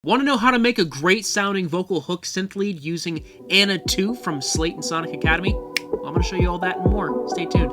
Want to know how to make a great sounding vocal hook synth lead using Ana 2 from Slate and Sonic Academy? Well, I'm going to show you all that and more. Stay tuned.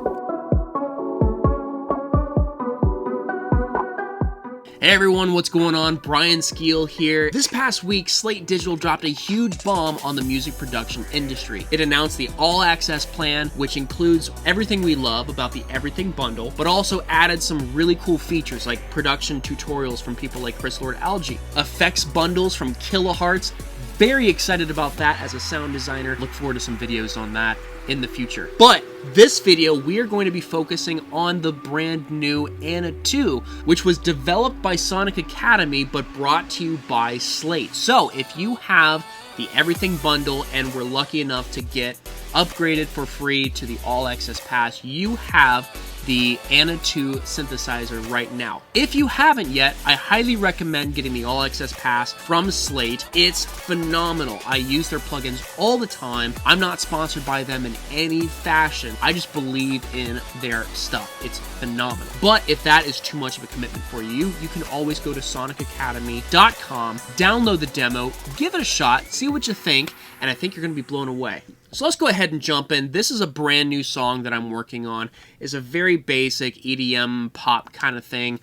Hey everyone, what's going on? Brian Skeel here. This past week, Slate Digital dropped a huge bomb on the music production industry. It announced the All Access plan, which includes everything we love about the Everything Bundle, but also added some really cool features like production tutorials from people like Chris Lord Alge, effects bundles from Kilohearts. Very excited about that as a sound designer. Look forward to some videos on that in the future. But this video, we are going to be focusing on the brand new Ana 2, which was developed by Sonic Academy, but brought to you by Slate. So if you have the Everything Bundle and were lucky enough to get upgraded for free to the All Access Pass, you have the Ana 2 synthesizer right now. If you haven't yet, I highly recommend getting the All Access Pass from Slate. It's phenomenal. I use their plugins all the time. I'm not sponsored by them in any fashion. I just believe in their stuff. It's phenomenal. But if that is too much of a commitment for you, you can always go to sonicacademy.com, download the demo, give it a shot, see what you think, and I think you're going to be blown away. So let's go ahead and jump in. This is a brand new song that I'm working on. It's a very basic EDM pop kind of thing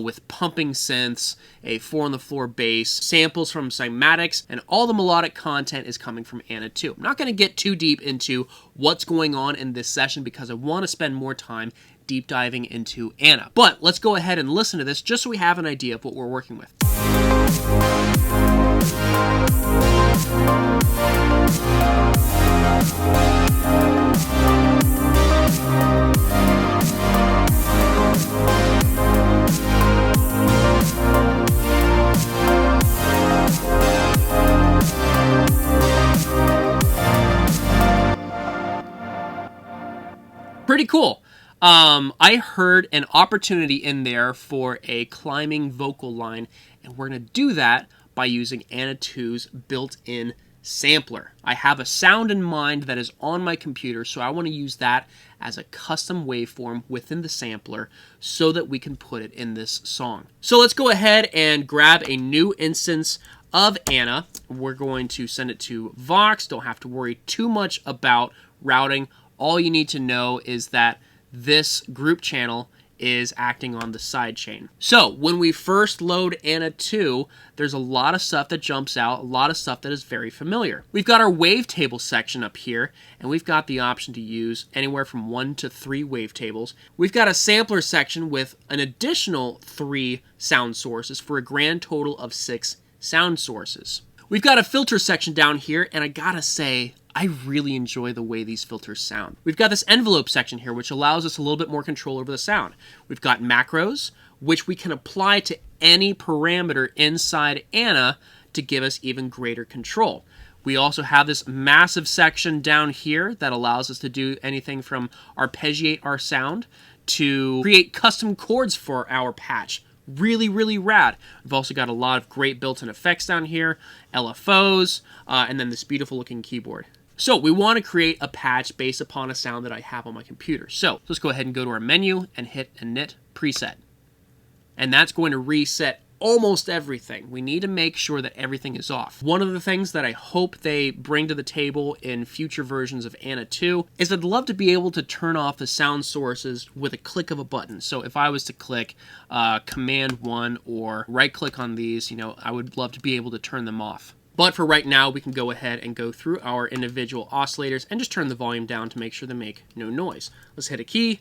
with pumping synths, a 4-on-the-floor bass, samples from Cymatics, and all the melodic content is coming from Ana 2. I'm not going to get too deep into what's going on in this session because I want to spend more time deep diving into Ana. But let's go ahead and listen to this just so we have an idea of what we're working with. Pretty cool. I heard an opportunity in there for a climbing vocal line, and we're going to do that by using Ana 2's built-in sampler. I have a sound in mind that is on my computer, so I want to use that as a custom waveform within the sampler so that we can put it in this song. So let's go ahead and grab a new instance of Ana. We're going to send it to Vox. Don't have to worry too much about routing. All you need to know is that this group channel is acting on the sidechain. So when we first load Ana 2, there's a lot of stuff that jumps out, a lot of stuff that is very familiar. We've got our wavetable section up here, and we've got the option to use anywhere from 1 to 3 wavetables. We've got a sampler section with an additional 3 sound sources for a grand total of 6 sound sources. We've got a filter section down here, and I gotta say, I really enjoy the way these filters sound. We've got this envelope section here, which allows us a little bit more control over the sound. We've got macros, which we can apply to any parameter inside Ana to give us even greater control. We also have this massive section down here that allows us to do anything from arpeggiate our sound to create custom chords for our patch. Really, really rad. We've also got a lot of great built-in effects down here, LFOs, and then this beautiful looking keyboard. So we want to create a patch based upon a sound that I have on my computer. So let's go ahead and go to our menu and hit Init Preset. And that's going to reset almost everything. We need to make sure that everything is off. One of the things that I hope they bring to the table in future versions of Ana 2 is I'd love to be able to turn off the sound sources with a click of a button. So if I was to click Command 1 or right click on these, I would love to be able to turn them off. But for right now, we can go ahead and go through our individual oscillators and just turn the volume down to make sure they make no noise. Let's hit a key.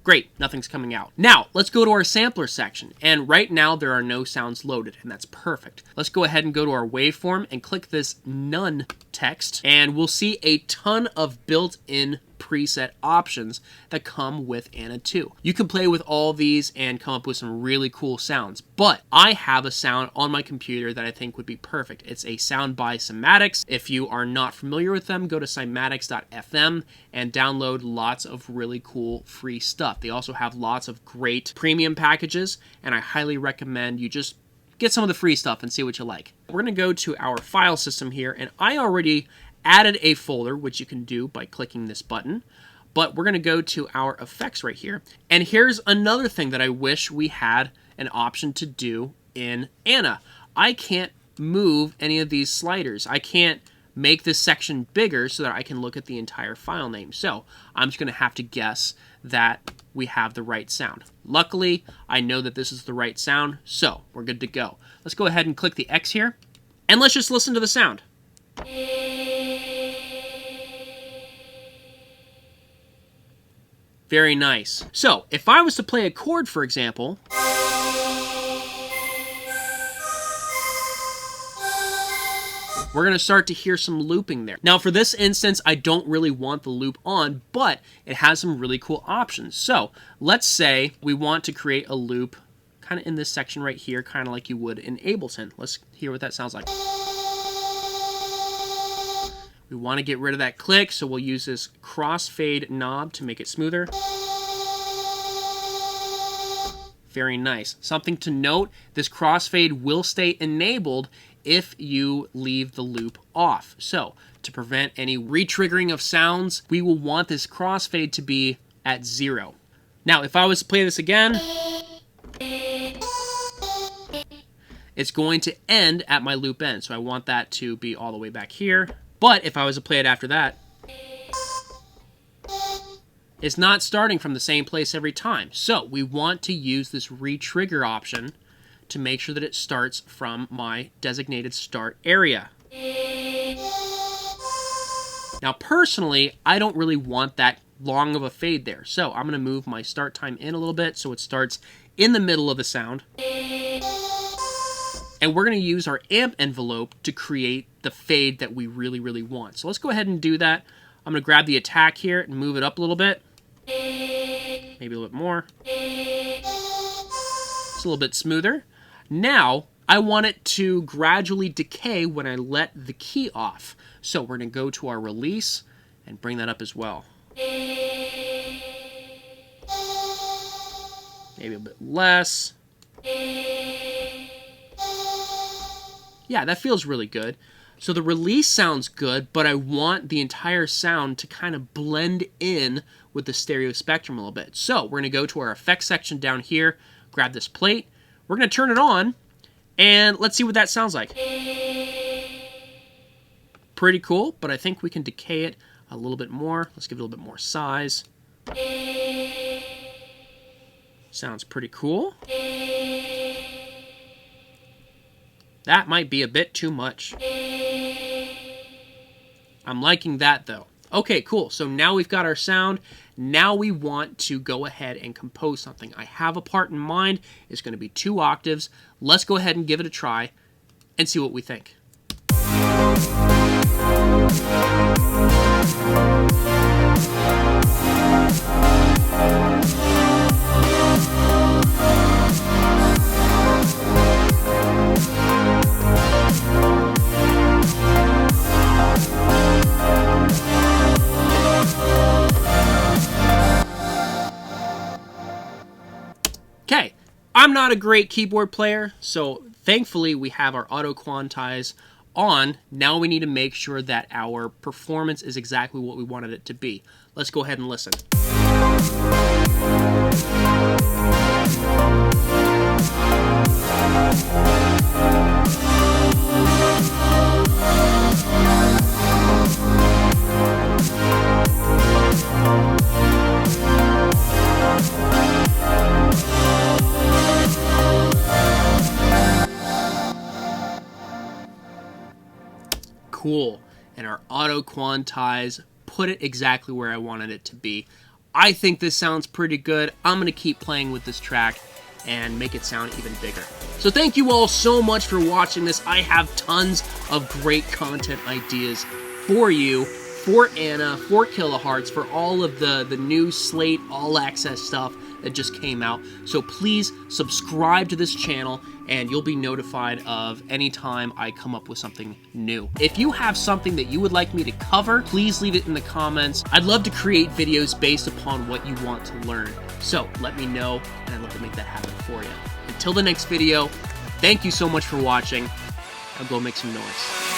Great, nothing's coming out. Now, let's go to our sampler section. And right now, there are no sounds loaded, and that's perfect. Let's go ahead and go to our waveform and click this None text, and we'll see a ton of built-in preset options that come with Ana 2. You can play with all these and come up with some really cool sounds, but I have a sound on my computer that I think would be perfect. It's a sound by Cymatics. If you are not familiar with them, go to cymatics.fm and download lots of really cool free stuff. They also have lots of great premium packages, and I highly recommend you just get some of the free stuff and see what you like. We're going to go to our file system here, and I already added a folder, which you can do by clicking this button, but we're going to go to our effects right here. And here's another thing that I wish we had an option to do in Ana. I can't move any of these sliders. I can't make this section bigger so that I can look at the entire file name. So I'm just going to have to guess that we have the right sound. Luckily, I know that this is the right sound, so we're good to go. Let's go ahead and click the X here, and let's just listen to the sound. Very nice. So if I was to play a chord, for example, we're going to start to hear some looping there. Now for this instance, I don't really want the loop on, but it has some really cool options. So let's say we want to create a loop kind of in this section right here, kind of like you would in Ableton. Let's hear what that sounds like. We want to get rid of that click, so we'll use this crossfade knob to make it smoother. Very nice. Something to note, this crossfade will stay enabled if you leave the loop off. So to prevent any re-triggering of sounds, we will want this crossfade to be at 0. Now, if I was to play this again, it's going to end at my loop end. So I want that to be all the way back here. But if I was to play it after that, it's not starting from the same place every time. So we want to use this re-trigger option to make sure that it starts from my designated start area. Now personally, I don't really want that long of a fade there. So I'm going to move my start time in a little bit so it starts in the middle of the sound. And we're going to use our amp envelope to create the fade that we really, really want. So let's go ahead and do that. I'm going to grab the attack here and move it up a little bit. Maybe a little bit more. It's a little bit smoother. Now, I want it to gradually decay when I let the key off. So we're going to go to our release and bring that up as well. Maybe a bit less. Yeah, that feels really good. So the release sounds good, but I want the entire sound to kind of blend in with the stereo spectrum a little bit. So we're going to go to our effects section down here, grab this plate, we're going to turn it on, and let's see what that sounds like. Pretty cool, but I think we can decay it a little bit more. Let's give it a little bit more size. Sounds pretty cool. That might be a bit too much. I'm liking that though. Okay, cool. So now we've got our sound. Now we want to go ahead and compose something. I have a part in mind. It's going to be 2 octaves. Let's go ahead and give it a try and see what we think. Okay, I'm not a great keyboard player, so thankfully we have our auto quantize on. Now we need to make sure that our performance is exactly what we wanted it to be. Let's go ahead and listen. Cool. And our auto quantize put it exactly where I wanted it to be. I think this sounds pretty good. I'm going to keep playing with this track and make it sound even bigger. So thank you all so much for watching this. I have tons of great content ideas for you, for Ana, for Kilohertz, for all of the new Slate All Access stuff that just came out. So please subscribe to this channel and you'll be notified of any time I come up with something new. If you have something that you would like me to cover, please leave it in the comments. I'd love to create videos based upon what you want to learn. So let me know and I'd love to make that happen for you. Until the next video, thank you so much for watching. I'll go make some noise.